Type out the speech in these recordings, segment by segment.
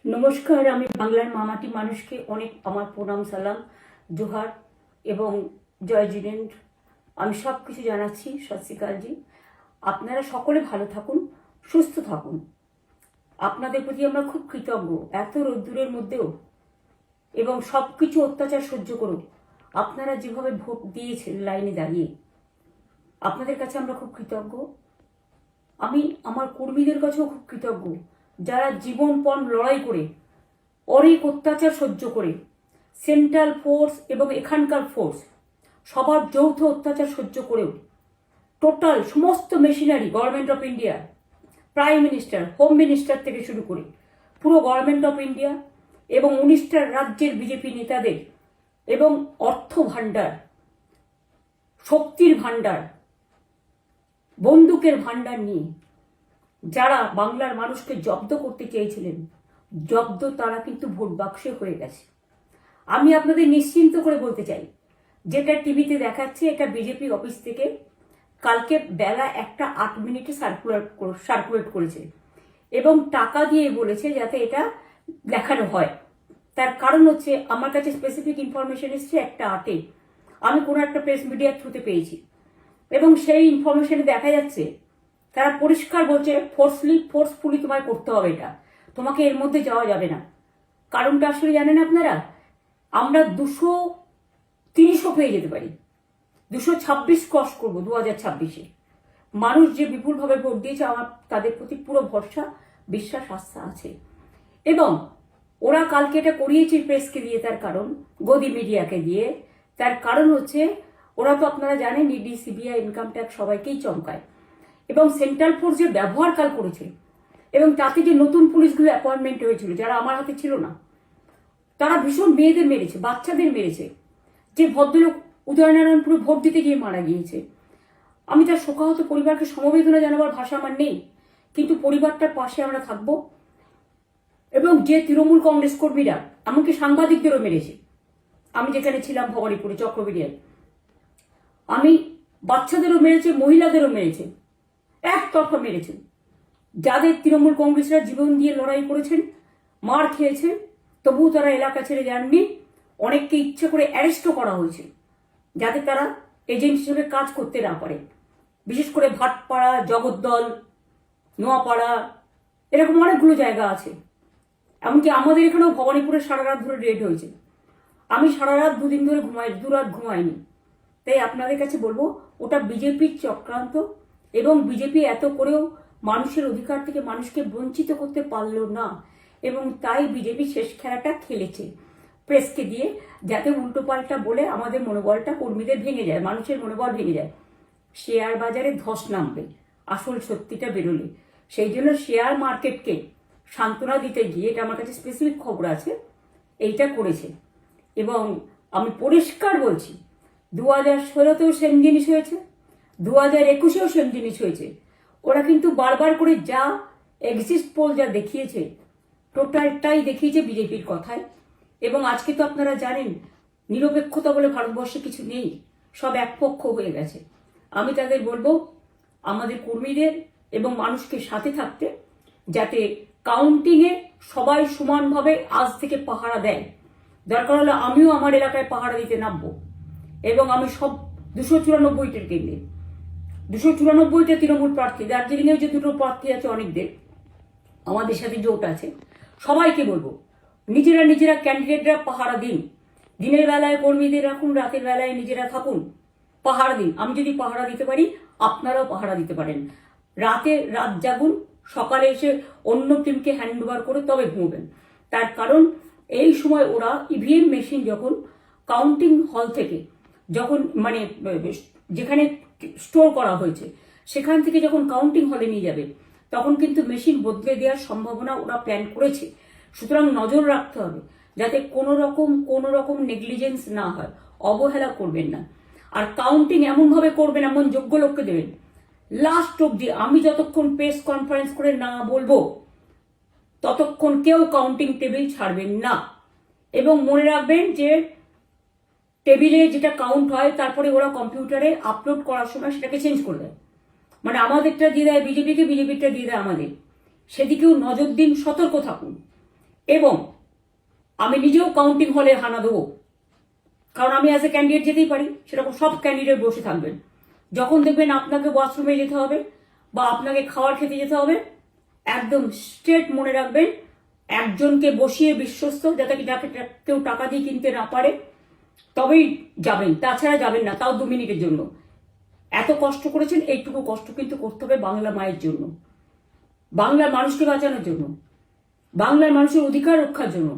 নমস্কার, আমি বাংলার মামাটি মানুষকে অনেক আমার প্রণাম, সালাম, জোহার এবং জয় জিনেন্দ্র। আমি সব কিছু জানাচ্ছি। সত শ্রী আকাল জি। আপনারা সকলে ভালো থাকুন, সুস্থ থাকুন। আপনাদের প্রতি আমরা খুব কৃতজ্ঞ। এত রোদ্দুরের মধ্যেও এবং সব কিছু অত্যাচার সহ্য করুন আপনারা যেভাবে ভোট দিয়েছেন লাইনে দাঁড়িয়ে, আপনাদের কাছে আমরা খুব কৃতজ্ঞ। আমি আমার কর্মীদের কাছেও খুব কৃতজ্ঞ, যারা জীবনপণ লড়াই করে অনেক অত্যাচার সহ্য করে সেন্ট্রাল ফোর্স এবং এখানকার ফোর্স সবার যৌথ অত্যাচার সহ্য করেও টোটাল সমস্ত machinery government of India, prime minister, home minister থেকে শুরু করে পুরো গভর্নমেন্ট অফ ইন্ডিয়া এবং 19টা রাজ্যের বিজেপি নেতাদের এবং অর্থ ভাণ্ডার, শক্তির ভাণ্ডার, বন্দুকের ভাণ্ডার নিয়ে যারা বাংলার মানুষকে জব্দ করতে চেয়েছিলেন, জব্দ তারা কিন্তু ভোট বাক্সে হয়ে গেছে। আমি আপনাদের নিশ্চিন্ত করে বলতে চাই, যেটা টিভিতে দেখাচ্ছে এটা বিজেপি অফিস থেকে কালকে বেলা 1:08 সার্কুলেট করেছে এবং টাকা দিয়ে বলেছে যাতে এটা দেখানো হয়। তার কারণ হচ্ছে আমার কাছে স্পেসিফিক ইনফরমেশন এসছে 1:08 আমি কোনো একটা প্রেস মিডিয়ার থ্রুতে পেয়েছি এবং সেই ইনফরমেশনে দেখা যাচ্ছে তারা পরিষ্কার বলছে ফোর্সফুলি তোমায় করতে হবে, এটা তোমাকে এর মধ্যে যাওয়া যাবে না। কারণটা আসলে জানেন আপনারা, আমরা 200-300 পেয়ে যেতে পারি, 226 ক্রস করবো 2026-এ। মানুষ যে বিপুলভাবে ভোট দিয়েছে, আমার তাদের প্রতি পুরো ভরসা, বিশ্বাস, আস্থা আছে। এবং ওরা কালকে এটা করিয়েছে প্রেসকে দিয়ে, তার কারণ গদি মিডিয়াকে দিয়ে। তার কারণ হচ্ছে ওরা তো আপনারা জানেন ইডি, সিবিআই, ইনকাম ট্যাক্স সবাইকেই চমকায় এবং সেন্ট্রাল ফোর্স যে ব্যবহার কাল করেছে এবং তাতে যে নতুন পুলিশগুলো অ্যাপয়েন্টমেন্ট হয়েছিল যারা আমার হাতে ছিল না, তারা ভীষণ মেয়েদের মেরেছে, বাচ্চাদের মেরেছে। যে ভদ্রলোক উদয়নারায়ণপুরে ভোট দিতে গিয়ে মারা গিয়েছে, আমি তার শোকাহত পরিবারকে সমবেদনা জানাবার ভাষা আমার নেই, কিন্তু পরিবারটার পাশে আমরা থাকবো। এবং যে তৃণমূল কংগ্রেস কর্মীরা এমনকি সাংবাদিকদেরও মেরেছে, আমি যেখানে ছিলাম ভবানীপুরে চক্রবেড়িয়ায়, আমি বাচ্চাদেরও মেরেছে, মহিলাদেরও মেরেছে, একতরফা মেরেছেন। যাদের তৃণমূল কংগ্রেসরা জীবন দিয়ে লড়াই করেছেন, মার খেয়েছেন, তবুও তারা এলাকা ছেড়ে যাননি। অনেককে ইচ্ছে করে অ্যারেস্টও করা হয়েছে যাতে তারা এজেন্ট হিসেবে কাজ করতে না পারে। বিশেষ করে ভাটপাড়া, জগদ্দল, নোয়াপাড়া, এরকম অনেকগুলো জায়গা আছে। এমনকি আমাদের এখানেও ভবানীপুরে সারা রাত ধরে রেড হয়েছে। আমি সারা রাত 2 দিন ধরে দুরাত ঘুমাইনি। তাই আপনাদের কাছে বলবো, ওটা বিজেপির চক্রান্ত এবং বিজেপি এত করেও মানুষের অধিকার থেকে মানুষকে বঞ্চিত করতে পারলো না এবং তাই বিজেপি শেষ খেলাটা খেলেছে প্রেসকে দিয়ে, যাতে উল্টোপাল্টা বলে আমাদের মনোবলটা, কর্মীদের ভেঙে যায়, মানুষের মনোবল ভেঙে যায়। শেয়ার বাজারে ধস নামবে আসল সত্যিটা বেরোলে। সেই জন্য শেয়ার মার্কেটকে সান্ত্বনা দিতে গিয়ে, এটা আমার কাছে স্পেসিফিক খবর আছে, এইটা করেছে। এবং আমি পরিষ্কার বলছি, 2016তেও সেম জিনিস হয়েছে, 2021এও সেম জিনিস হয়েছে। ওরা কিন্তু বারবার করে যা এক্সিট পোল যা দেখিয়েছে, টোটালটাই দেখিয়েছে বিজেপির কথায়। এবং আজকে তো আপনারা জানেন নিরপেক্ষতা বলে ভারতবর্ষে কিছু নেই, সব একপক্ষ হয়ে গেছে। আমি তাদের বলবো আমাদের কর্মীদের এবং মানুষকে সাথে থাকতে, যাতে কাউন্টিংয়ে সবাই সমানভাবে আজ থেকে পাহারা দেয়। দরকার হলে আমিও আমার এলাকায় পাহারা দিতে নামবো এবং আমি সব 294টের কেন্দ্রে, 294টা তৃণমূল প্রার্থী, দার্জিলিংয়েও যে 2টো প্রার্থী আছে অনেকদের, আমাদের সাথে জোট আছে, সবাইকে বলবো নিজেরা ক্যান্ডিডেটরা পাহারা দিন। দিনের বেলায় কর্মীদের রাখুন, রাতের বেলায় নিজেরা থাকুন, পাহারা দিন। আমি যদি পাহারা দিতে পারি, আপনারাও পাহারা দিতে পারেন। রাত জাগুন, সকালে এসে অন্য টিমকে হ্যান্ড ওভার করে তবে ঘুমবেন। তার কারণ এই সময় ওরা ইভিএম মেশিন যখন কাউন্টিং হল থেকে, যখন মানে যেখানে স্টোর করা হয়েছে সেখান থেকে যখন কাউন্টিং হলে নিয়ে যাবে, তখন কিন্তু মেশিন বদলে দেওয়ার সম্ভাবনা ওরা প্ল্যান করেছে। সুতরাং নজর রাখতে হবে যাতে কোনো রকম নেগলিজেন্স না হয়, অবহেলা করবেন না। আর কাউন্টিং এমনভাবে করবেন, এমন যোগ্য লোককে দেবেন লাস্ট অব্দি। আমি যতক্ষণ প্রেস কনফারেন্স করে না বলবো ততক্ষণ কেউ কাউন্টিং টেবিল ছাড়বেন না। এবং মনে রাখবেন যে টেবিলে যেটা কাউন্ট হয় তারপরে ওরা কম্পিউটারে আপলোড করার সময় সেটাকে চেঞ্জ করে দেয়, মানে আমাদেরটা দিয়ে দেয় বিজেপিকে, বিজেপিটা দিয়ে দেয় আমাদের। সেদিকেও নজর দিন, সতর্ক থাকুন। এবং আমি নিজেও কাউন্টিং হলে হানা দেবো, কারণ আমি অ্যাজ এ ক্যান্ডিডেট যেতেই পারি, সেরকম সব ক্যান্ডিডেট বসে থাকবেন। যখন দেখবেন আপনাকে ওয়াশরুমে যেতে হবে বা আপনাকে খাবার খেতে যেতে হবে, একদম স্ট্রেট মনে রাখবেন, একজনকে বসিয়ে বিশ্বস্ত, যাতে যাকে কেউ টাকা দিয়ে কিনতে না পারে, তবেই যাবেন, তাছাড়া যাবেন না, তাও 2 মিনিটের জন্য। এত কষ্ট করেছেন, এইটুকু কষ্ট কিন্তু করতে হবে বাংলা মায়ের জন্য, বাংলার মানুষকে বাঁচানোর জন্য, বাংলার মানুষের অধিকার রক্ষার জন্য।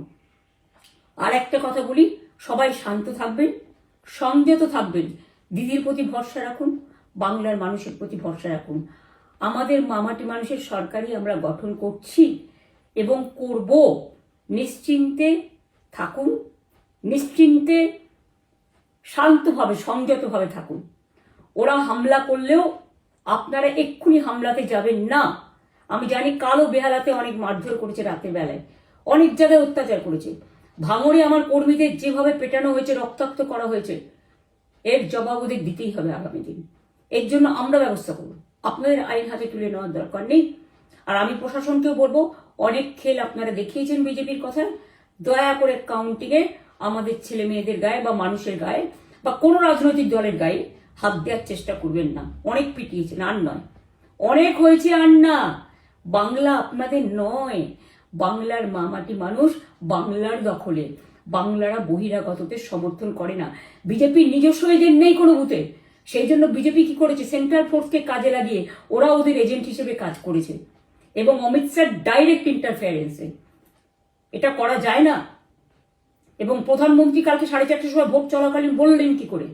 আর একটা কথা বলি, সবাই শান্ত থাকবেন, সংযত থাকবেন, দিদির প্রতি ভরসা রাখুন, বাংলার মানুষের প্রতি ভরসা রাখুন। আমাদের মামাটি মানুষের সরকারই আমরা গঠন করছি এবং করব। নিশ্চিন্তে থাকুন, নিশ্চিন্তে শান্তভাবে সংযতভাবে থাকুন। ওরা হামলা করলেও আপনারা এক্ষুনি হামলাতে যাবেন না। আমি জানি কালো বেহালাতে অনেক মারধর করেছে, রাতের বেলায় অনেক জায়গায় অত্যাচার করেছে। ভাঙড়ে আমার কর্মীদের যেভাবে পেটানো হয়েছে, রক্তাক্ত করা হয়েছে, এর জবাব ওদের দিতেই হবে আগামী দিন। এর জন্য আমরা ব্যবস্থা করব, আপনাদের আইন হাতে তুলে নেওয়ার দরকার নেই। আর আমি প্রশাসনকেও বলবো, অনেক খেল আপনারা দেখিয়েছেন বিজেপির কথা, দয়া করে কাউন্টিংয়ে আমাদের ছেলে মেয়েদের গায়ে বা মানুষের গায়ে বা কোনো রাজনৈতিক দলের গায়ে হাত দেওয়ার চেষ্টা করবেন না। অনেক পিটিয়েছেন, আর নয়, অনেক হয়েছে, আর না। বাংলা আপনাদের নয়, বাংলার মামাটি মানুষ বাংলার দখলে, বাংলারা বহিরাগতদের সমর্থন করে না। বিজেপির নিজস্ব এজেন্ট নেই কোনো বুথে, সেই জন্য বিজেপি কি করেছে, সেন্ট্রাল ফোর্সকে কাজে লাগিয়ে ওরা ওদের এজেন্ট হিসেবে কাজ করেছে, এবং অমিত শাহ ডাইরেক্ট ইন্টারফেয়ারেন্সে। এটা করা যায় না। এবং প্রধানমন্ত্রী কালকে 4:30টার সময় ভোট চলাকালীন বললেন কি করে,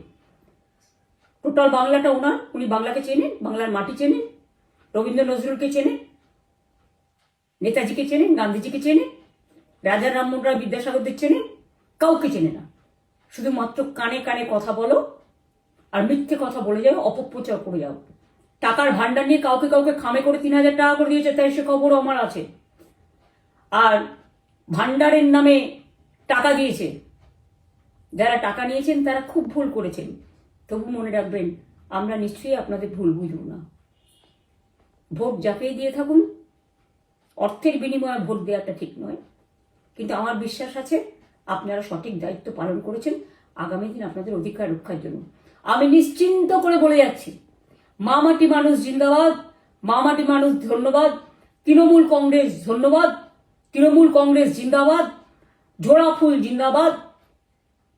টোটাল বাংলাটা ওনার, উনি বাংলাকে চেনেন, বাংলার মাটি চেনেন, রবীন্দ্র নজরুলকে চেনেন, নেতাজিকে চেনেন, গান্ধীজিকে চেনেন, রাজা রামমোহন রায় বিদ্যাসাগরদের চেনেন, কাউকে চেনে না। শুধুমাত্র কানে কানে কথা বলো আর মিথ্যে কথা বলে যাও, অপপ্রচার করে যাও। টাকার ভান্ডার নিয়ে কাউকে কাউকে খামে করে 3,000 টাকা করে দিয়েছে, তাই সে খবরও আমার আছে। আর ভান্ডারের নামে টাকা দিয়েছে, যারা টাকা নিয়েছেন তারা খুব ভুল করেছেন। তবু মনে রাখবেন, আমরা নিশ্চয়ই আপনাদের ভুল বুঝব না। ভোট যাকেই দিয়ে থাকুন, অর্থের বিনিময়ে ভোট দেওয়াটা ঠিক নয়, কিন্তু আমার বিশ্বাস আছে আপনারা সঠিক দায়িত্ব পালন করেছেন আগামী দিন আপনাদের অধিকার রক্ষার জন্য। আমি নিশ্চিন্ত করে বলে যাচ্ছি, মামাটি মানুষ জিন্দাবাদ, মামাটি মানুষ ধন্যবাদ, তৃণমূল কংগ্রেস ধন্যবাদ, তৃণমূল কংগ্রেস জিন্দাবাদ, জোড়াফুল জিন্দাবাদ,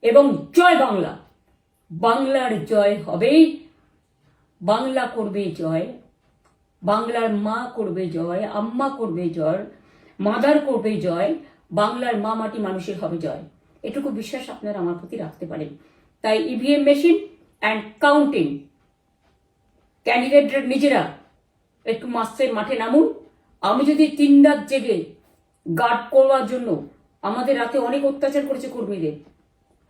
এবং জয় বাংলা। বাংলার জয় হবেই, বাংলা করবে জয়, বাংলার মা করবে জয়, আম্মা করবে জয়, মাদার করবে জয়, বাংলার মা মাটি মানুষের হবে জয়। এটুকু বিশ্বাস আপনারা আমার প্রতি রাখতে পারেন। তাই ইভিএম মেশিন অ্যান্ড কাউন্টিং, ক্যান্ডিডেটরা নিজেরা একটু মাঠে নামুন। আমি যদি 3 রাত জেগে গার্ড করবার জন্য, আমাদের রাতে অনেক অত্যাচার করেছে কর্মীদের,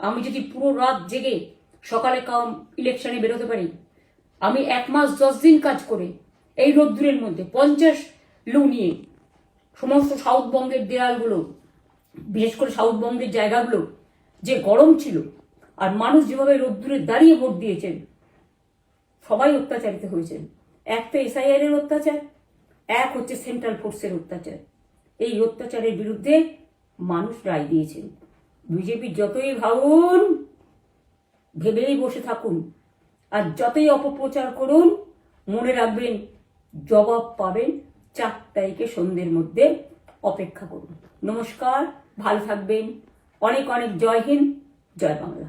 আমি যদি পুরো রাত জেগে সকালে ইলেকশনে বেরোতে পারি, আমি 1 মাস 10 দিন কাজ করে এই রোদ্দুরের মধ্যে 50 লু নিয়ে সমস্ত সাউথবঙ্গের দেয়ালগুলো, বিশেষ করে সাউথবঙ্গের জায়গাগুলো যে গরম ছিল, আর মানুষ যেভাবে রোদ্দুরে দাঁড়িয়ে ভোট দিয়েছেন, সবাই অত্যাচারিত হয়েছেন। এক তো এসআইআর এর অত্যাচার, এক হচ্ছে সেন্ট্রাল ফোর্সের অত্যাচার। এই অত্যাচারের বিরুদ্ধে মানুষ রায় দিয়েছেন। বিজেপি যতই ভাবুন, ভেবেই বসে থাকুন, আর যতই অপপ্রচার করুন, মনে রাখবেন জবাব পাবেন 4 তারিখে সন্ধ্যের মধ্যে। অপেক্ষা করুন। নমস্কার, ভালো থাকবেন। অনেক অনেক জয় হিন্দ, জয় বাংলা।